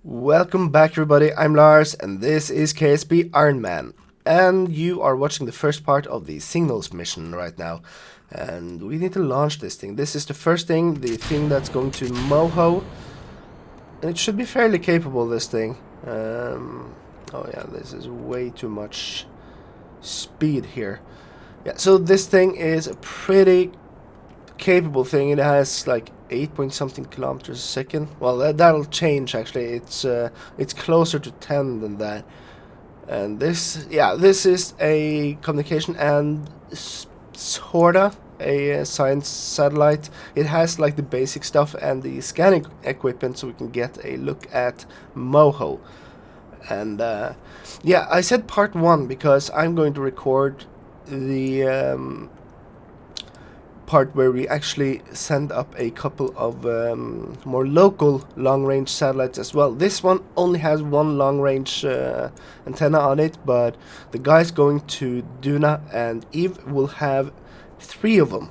Welcome back, everybody. I'm Lars, and this is KSB Ironman. And you are watching the first part of the Signals mission right now. And we need to launch this thing. This is the first thing, the thing that's going to Moho. And it should be fairly capable, this thing. Oh yeah, this is way too much speed here. Yeah, so this thing is a pretty capable thing. It has like 8 point something kilometers a second. Well, that'll change actually. It's closer to 10 than that. And this is a communication and sorta a science satellite. It has like the basic stuff and the scanning equipment, so we can get a look at Moho. And yeah, I said part 1 because I'm going to record the part where we actually send up a couple of more local long-range satellites as well. This one only has one long-range antenna on it, but the guys going to Duna and Eve will have 3 of them.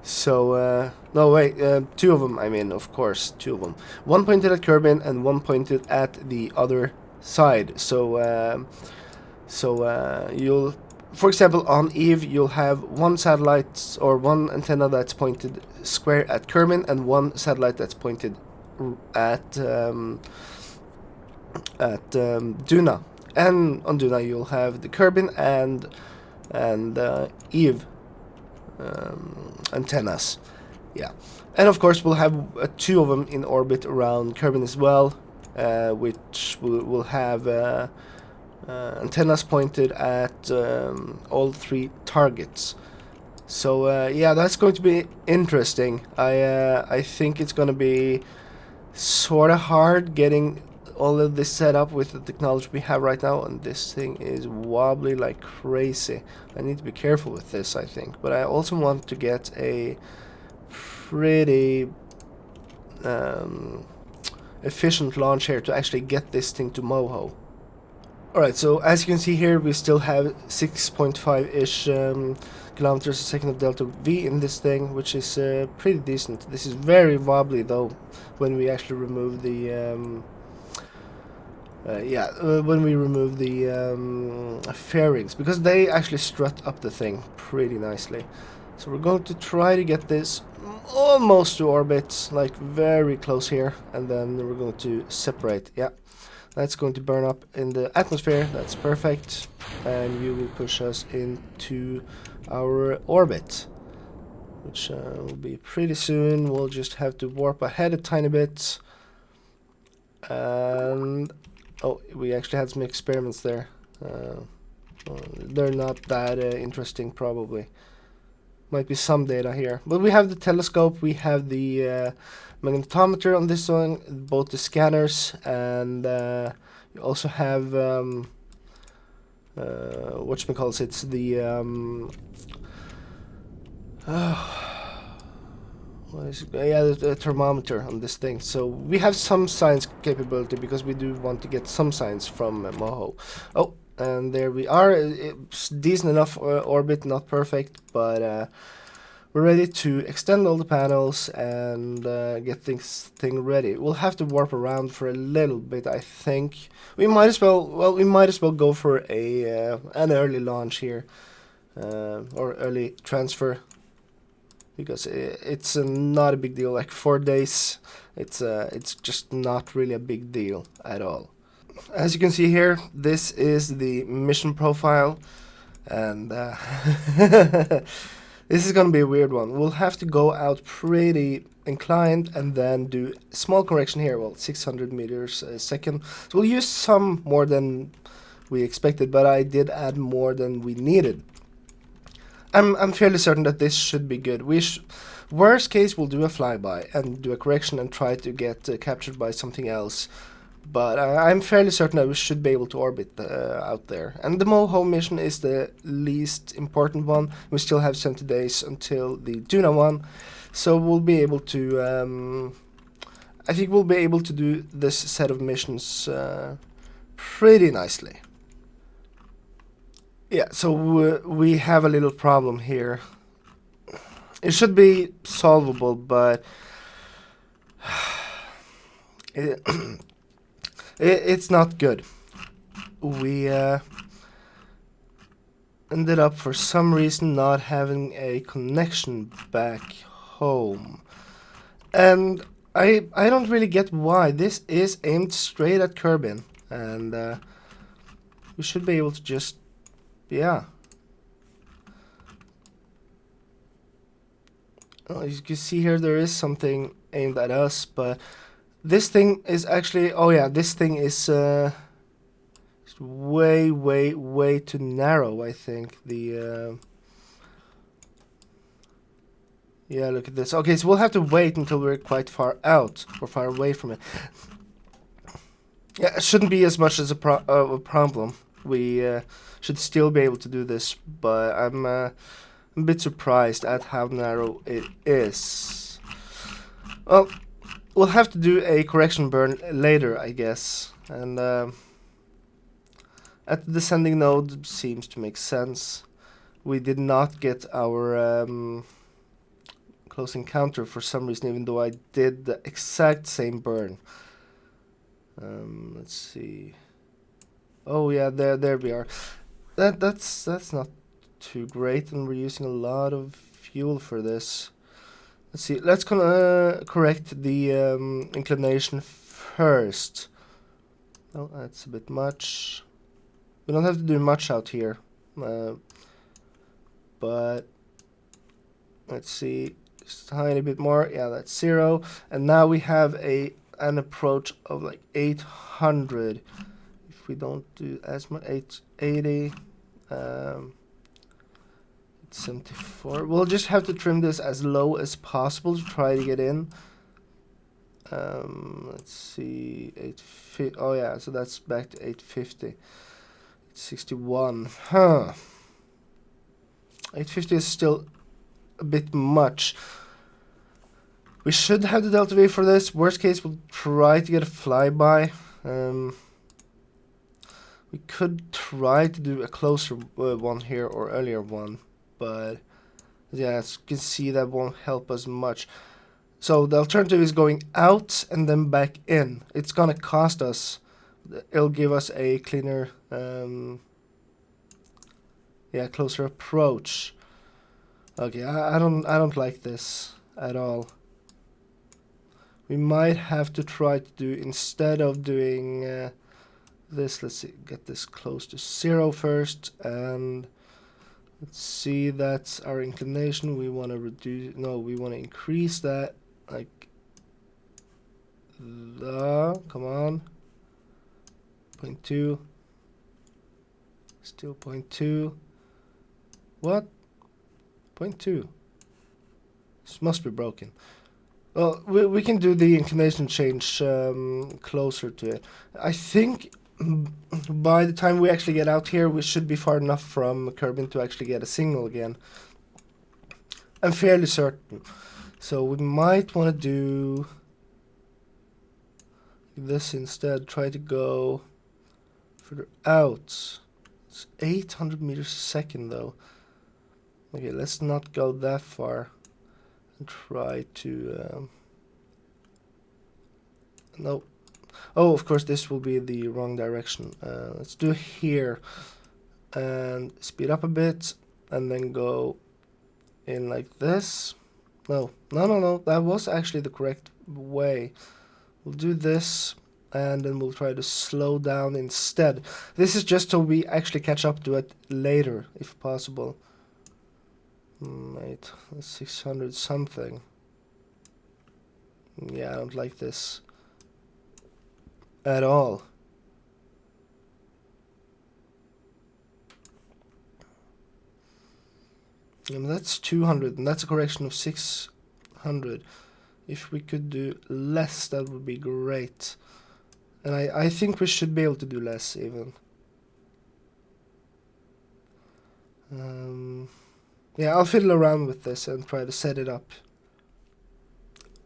So, no wait, 2 of them, I mean, of course, 2 of them. One pointed at Kerbal and one pointed at the other side. So, you'll... For example, on Eve, you'll have one satellite or one antenna that's pointed square at Kerbal and one satellite that's pointed at Duna. And on Duna, you'll have the Kerbal and Eve antennas. Yeah, and of course we'll have 2 of them in orbit around Kerbal as well, which will have. Antennas pointed at all 3 targets. So yeah, that's going to be interesting. I think it's going to be sort of hard getting all of this set up with the technology we have right now, and this thing is wobbly like crazy. I need to be careful with this, I think. But I also want to get a pretty efficient launch here to actually get this thing to Moho. Alright, so as you can see here, we still have 6.5-ish kilometers a second of delta V in this thing, which is pretty decent. This is very wobbly though, when we actually remove the when we remove the fairings, because they actually strut up the thing pretty nicely. So we're going to try to get this almost to orbit, like very close here, and then we're going to separate. Yeah. That's going to burn up in the atmosphere. That's perfect. And you will push us into our orbit, which will be pretty soon. We'll just have to warp ahead a tiny bit. And oh, we actually had some experiments there. They're not that interesting, probably. Might be some data here. But we have the telescope, we have the magnetometer on this one, both the scanners, and you also have whatchamacallit, it's the what is it? Yeah, the thermometer on this thing. So we have some science capability because we do want to get some science from Moho. Oh, and there we are. It's decent enough orbit, not perfect, but we're ready to extend all the panels and get thing ready. We'll have to warp around for a little bit, I think. We might as well. Well, we might as well go for a an early launch here, or early transfer, because it's not a big deal. Like 4 days, it's just not really a big deal at all. As you can see here, this is the mission profile, and this is going to be a weird one. We'll have to go out pretty inclined and then do a small correction here. Well, 600 meters a second. So we'll use some more than we expected, but I did add more than we needed. I'm fairly certain that this should be good. Worst case, we'll do a flyby and do a correction and try to get captured by something else. But I'm fairly certain that we should be able to orbit out there. And the Moho mission is the least important one. We still have 70 days until the Duna one. So we'll be able to... I think we'll be able to do this set of missions pretty nicely. Yeah, so we have a little problem here. It should be solvable, but... It's not good. We ended up for some reason not having a connection back home. And I don't really get why. This is aimed straight at Kerbin, and we should be able to just, yeah. As you can see here, there is something aimed at us, but this thing is actually, oh yeah, this thing is way, way, way too narrow, I think. Yeah, look at this. Okay, so we'll have to wait until we're quite far out, or far away from it. Yeah, it shouldn't be as much as a problem. We should still be able to do this, but I'm a bit surprised at how narrow it is. Well, we'll have to do a correction burn later, I guess. And at the descending node seems to make sense. We did not get our close encounter for some reason, even though I did the exact same burn. Let's see. Oh yeah, there we are. That's not too great, and we're using a lot of fuel for this. Let's see. Let's correct the inclination first. Oh, that's a bit much. We don't have to do much out here, but let's see. Just a tiny bit more. Yeah, that's 0. And now we have an approach of like 800. If we don't do as much, 880, 74. We'll just have to trim this as low as possible to try to get in. Let's see, 850. Oh yeah, so that's back to 850. 61. Huh. 850 is still a bit much. We should have the Delta V for this. Worst case, we'll try to get a flyby. We could try to do a closer one here or earlier one, but yeah, as you can see, that won't help us much. So the alternative is going out and then back in. It's gonna cost us. It'll give us a cleaner, yeah, closer approach. Okay, I don't like this at all. We might have to try to do, instead of doing this, let's see, get this close to 0 first, and let's see, that's our inclination. We want to reduce, no, we want to increase that, like, come on, 0.2, still 0.2, what, 0.2, this must be broken. Well, we can do the inclination change closer to it. I think by the time we actually get out here, we should be far enough from Kerbin to actually get a signal again. I'm fairly certain. So we might want to do this instead. Try to go further out. It's 800 meters a second though. Okay, let's not go that far. Try to no. Oh, of course this will be the wrong direction. Let's do here and speed up a bit and then go in like this. No, that was actually the correct way. We'll do this and then we'll try to slow down instead. This is just so we actually catch up to it later if possible. Right, 600 something. Yeah, I don't like this at all. And that's 200, and that's a correction of 600. If we could do less, that would be great. And I think we should be able to do less even. Yeah, I'll fiddle around with this and try to set it up.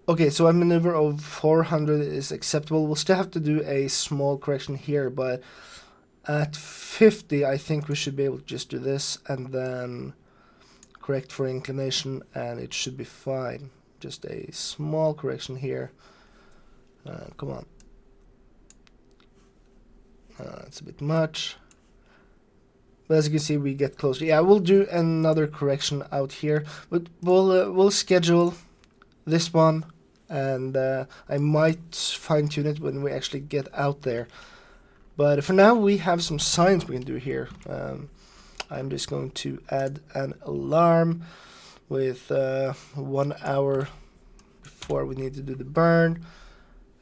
Okay, so a maneuver of 400 is acceptable. We'll still have to do a small correction here, but at 50 I think we should be able to just do this and then correct for inclination and it should be fine. Just a small correction here. Come on. It's a bit much. But as you can see, we get closer. Yeah, we'll do another correction out here. But we'll schedule this one. And I might fine-tune it when we actually get out there. But for now, we have some signs we can do here. I'm just going to add an alarm with 1 hour before we need to do the burn.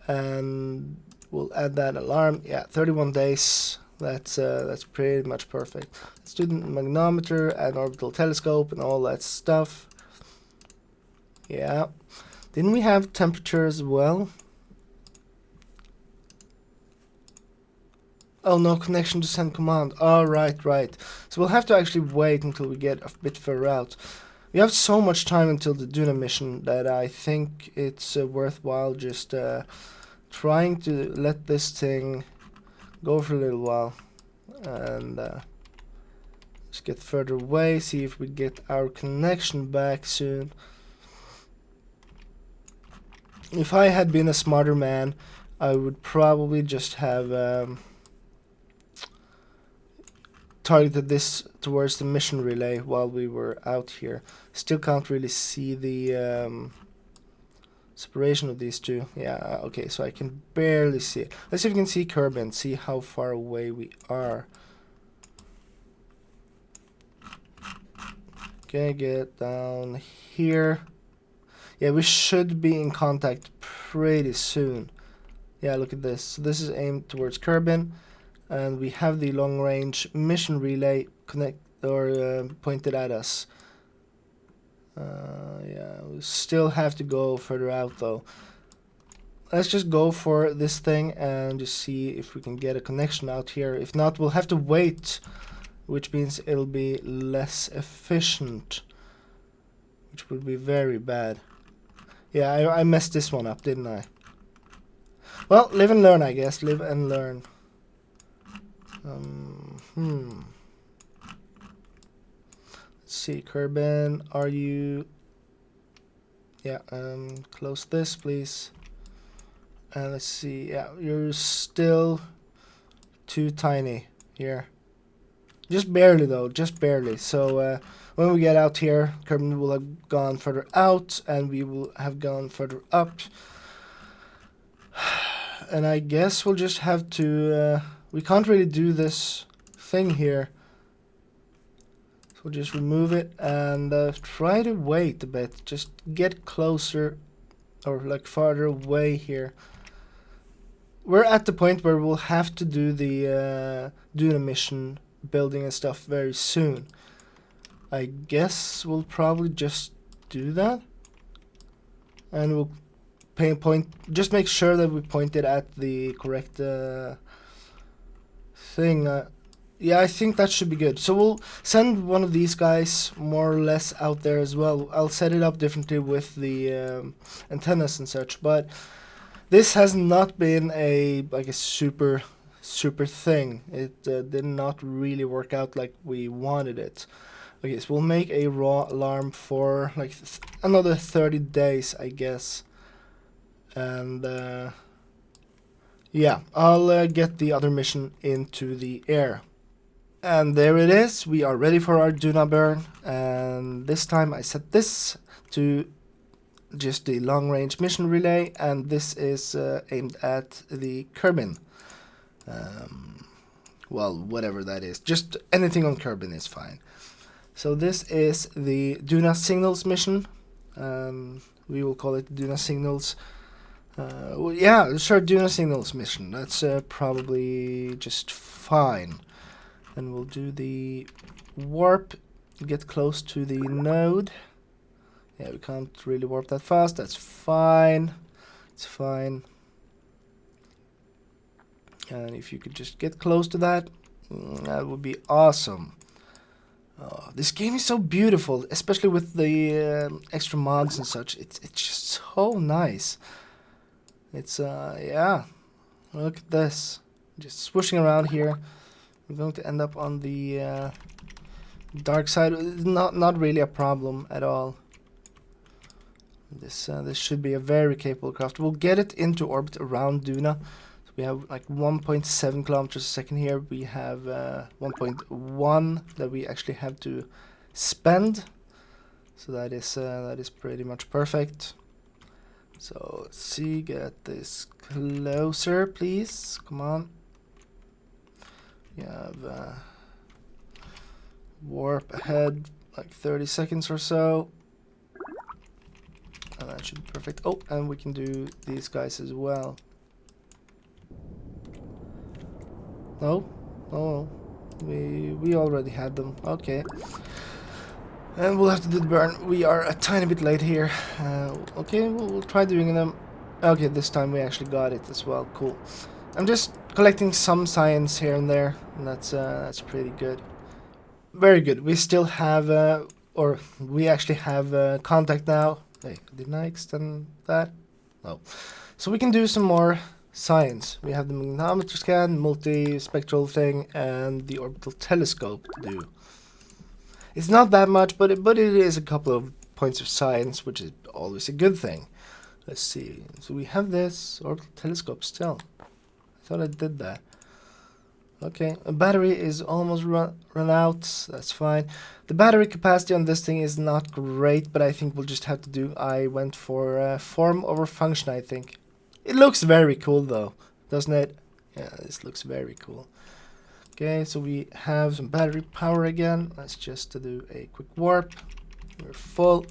And we'll add that alarm. Yeah, 31 days. That's pretty much perfect. Let's do the magnetometer and orbital telescope and all that stuff. Yeah. Didn't we have temperature as well? Oh, no connection to send command. Oh, right. So we'll have to actually wait until we get a bit further out. We have so much time until the Duna mission that I think it's worthwhile just trying to let this thing go for a little while. And just get further away, see if we get our connection back soon. If I had been a smarter man, I would probably just have targeted this towards the mission relay while we were out here. Still can't really see the separation of these two. Yeah, okay, so I can barely see it. Let's see if we can see Kerbal and see how far away we are. Okay, get down here. Yeah, we should be in contact pretty soon. Yeah, look at this. So this is aimed towards Kerbal, and we have the long-range mission relay pointed at us. Yeah, we still have to go further out though. Let's just go for this thing and just see if we can get a connection out here. If not, we'll have to wait, which means it'll be less efficient, which would be very bad. Yeah, I messed this one up, didn't I? Well, live and learn, I guess. Live and learn. Let's see, Kerbal, are you... Yeah, close this, please. And let's see, yeah, you're still too tiny here. Just barely, though, just barely. So, when we get out here, Kerbal will have gone further out, and we will have gone further up. And I guess we'll just have to... we can't really do this thing here. So we'll just remove it and try to wait a bit. Just get closer, or like farther away here. We're at the point where we'll have to do the mission building and stuff very soon. I guess we'll probably just do that. And we'll just make sure that we point it at the correct thing. Yeah, I think that should be good. So we'll send one of these guys more or less out there as well. I'll set it up differently with the antennas and such, but this has not been a super thing. It did not really work out like we wanted it. Okay, so we'll make a raw alarm for like another 30 days, I guess. And yeah, I'll get the other mission into the air. And there it is. We are ready for our Duna burn. And this time I set this to just the long-range mission relay, and this is aimed at the Kerbal. Well, whatever that is. Just anything on Kerbal is fine. So this is the Duna Signals mission. We will call it Duna Signals. Well, yeah, sure, Duna Signals mission. That's probably just fine. And we'll do the warp, get close to the node. Yeah, we can't really warp that fast. That's fine. It's fine. And if you could just get close to that, that would be awesome. Oh, this game is so beautiful, especially with the extra mods and such. It's just so nice. It's yeah. Look at this. Just swooshing around here. We're going to end up on the dark side. Not really a problem at all. This should be a very capable craft. We'll get it into orbit around Duna. So We have like 1.7 kilometers a second here. We have 1.1 that we actually have to spend. So that is pretty much perfect. So let's see, get this closer, please. Come on. We have warp ahead like 30 seconds or so. And that should be perfect. Oh, and we can do these guys as well. No, no, we already had them. Okay. And we'll have to do the burn. We are a tiny bit late here. Okay, we'll try doing them. Okay, this time we actually got it as well. Cool. I'm just collecting some science here and there, and that's pretty good. Very good. We still have, or we actually have contact now. Hey, didn't I extend that? No. So we can do some more science. We have the magnetometer scan, multi-spectral thing, and the orbital telescope to do. It's not that much, but it is a couple of points of science, which is always a good thing. Let's see. So we have this orbital telescope still. I thought I did that. Okay, a battery is almost run out. That's fine. The battery capacity on this thing is not great, but I think we'll just have to do. I went for form over function, I think. It looks very cool though, doesn't it? Yeah, this looks very cool. Okay, so we have some battery power again. Let's just do a quick warp. We're full.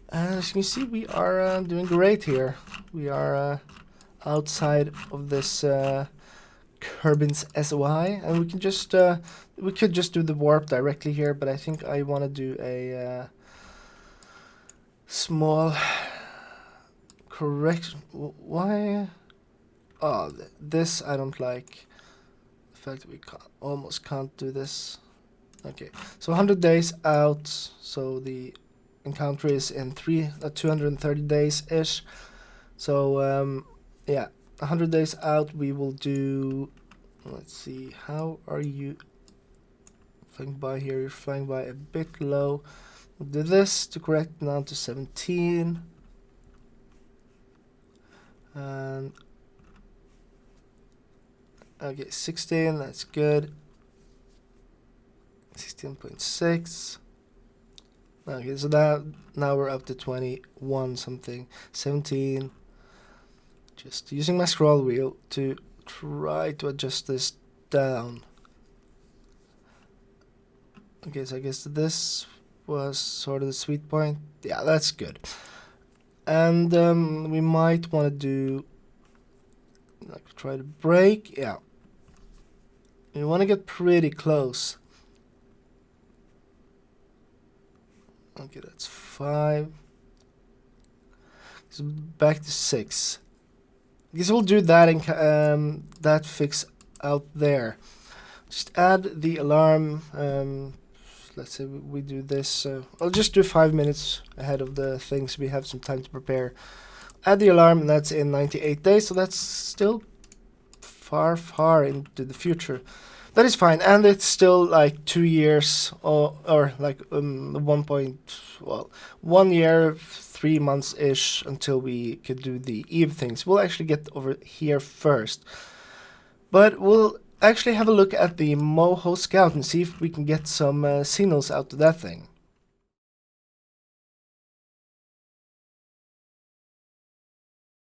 And as you can see, we are doing great here. We are outside of this Kerbin's SOI, and we can just we could just do the warp directly here, but I think I want to do a small correction. Why? Oh, this I don't like. The fact that we almost can't do this. Okay, so 100 days out. So the encounter is in 230 days ish. So yeah, 100 days out we will do. Let's see, how are you flying by here? You're flying by a bit low. We'll do this to correct down to 17. And okay, 16, that's good. 16.6. Okay, so now we're up to 21 something. 17. Just using my scroll wheel to try to adjust this down. Okay, so I guess this was sort of the sweet point. Yeah, that's good. And we might want to do, like, try to brake. Yeah. You want to get pretty close. Okay, that's 5. So back to 6. I guess we'll do that and that fix out there. Just add the alarm. Let's say we do this. I'll just do 5 minutes ahead of the thing so we have some time to prepare. Add the alarm, and that's in 98 days, so that's still far into the future. That is fine, and it's still like 2 years or like 1 year, 3 months ish until we could do the Eve things. We'll actually get over here first, but we'll actually have a look at the Moho Scout and see if we can get some signals out to that thing.